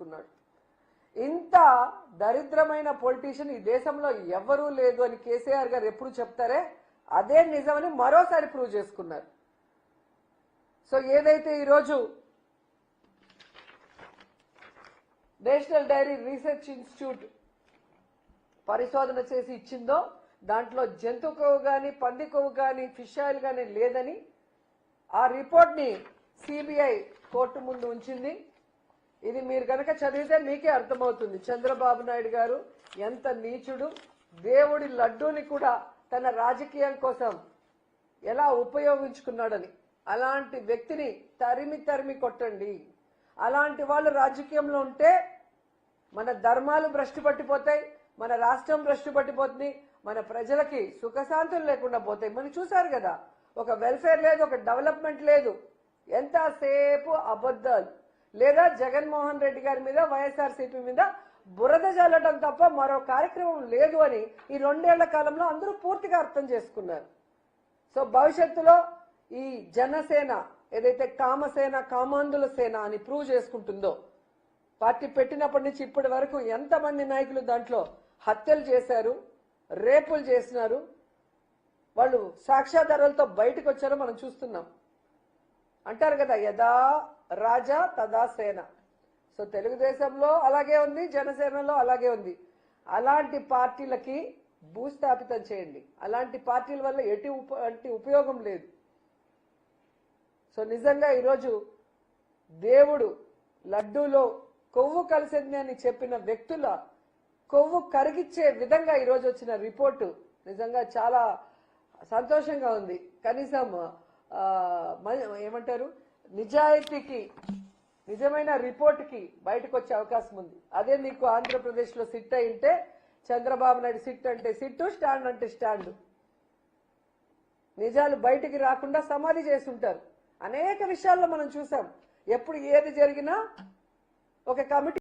చేసుకున్నాడు. ఇంత దరిద్రమైన పొలిటీషియన్ ఈ దేశంలో ఎవరూ లేదు అని కేసీఆర్ గారు ఎప్పుడు చెప్తారే అదే నిజమని మరోసారి ప్రూవ్ చేసుకున్నారు. సో ఏదైతే ఈరోజు నేషనల్ డైరీ రీసెర్చ్ ఇన్స్టిట్యూట్ పరిశోధన చేసి ఇచ్చిందో దాంట్లో జంతు కొవ్వు కానీ పంది కొవ్వు కానీ ఫిష్ ఆయిల్ కానీ లేదని ఆ రిపోర్ట్ని సిబిఐ కోర్టు ముందు ఉంచింది. ఇది మీరు కనుక చదివితే మీకే అర్థమవుతుంది చంద్రబాబు నాయుడు గారు ఎంత నీచుడు, దేవుడి లడ్డూని కూడా తన రాజకీయం కోసం ఎలా ఉపయోగించుకున్నాడని. అలాంటి వ్యక్తిని తరిమి కొట్టండి. అలాంటి వాళ్ళు రాజకీయంలో ఉంటే మన ధర్మాలు భ్రష్టు పట్టిపోతాయి, మన రాష్ట్రం భ్రష్టు పట్టిపోతుంది, మన ప్రజలకి సుఖశాంతులు లేకుండా పోతాయి. మనం చూసారు కదా, ఒక వెల్ఫేర్ లేదు, ఒక డెవలప్మెంట్ లేదు, ఎంతసేపు అబద్ధాలు. లేదా జగన్మోహన్ రెడ్డి గారి మీద వైఎస్ఆర్సీపీ మీద బురద జల్లడం తప్ప మరో కార్యక్రమం లేదు అని ఈ 2 ఏళ్ల కాలంలో అందరూ పూర్తిగా అర్థం చేసుకున్నారు. సో భవిష్యత్తులో ఈ జనసేన ఏదైతే కామసేన కామాంధుల సేన అని ప్రూవ్ చేసుకుంటుందో, పార్టీ పెట్టినప్పటి నుంచి ఇప్పటి వరకు ఎంతమంది నాయకులు దాంట్లో హత్యలు చేశారు, రేపులు చేసినారు, వాళ్ళు సాక్ష్యాధారాలతో బయటకు వచ్చారో మనం చూస్తున్నాం. అంటారు కదా యదా రాజా తదా సేన. సో తెలుగుదేశంలో అలాగే ఉంది, జనసేనలో అలాగే ఉంది. అలాంటి పార్టీలకి భూస్థాపితం చేయండి. అలాంటి పార్టీల వల్ల ఎటువంటి ఉపయోగం లేదు. సో నిజంగా ఈరోజు దేవుడు లడ్డూలో కొవ్వు కలిసింది అని చెప్పిన వ్యక్తుల కొవ్వు కరిగిచ్చే విధంగా ఈరోజు వచ్చిన రిపోర్టు నిజంగా చాలా సంతోషంగా ఉంది. కనీసం ఏమంటారు నిజాయితీకి, నిజమైన రిపోర్ట్కి బయటకు వచ్చే అవకాశం ఉంది. అదే మీకు ఆంధ్రప్రదేశ్లో సిట్ అయింటే చంద్రబాబు నాయుడు సిట్ అంటే సిట్టు, స్టాండ్ అంటే స్టాండ్. నిజాలు బయటికి రాకుండా సమాధి చేస్తుంటారు. అనేక విషయాల్లో మనం చూసాం. ఎప్పుడు ఏది జరిగినా ఒక కమిటీ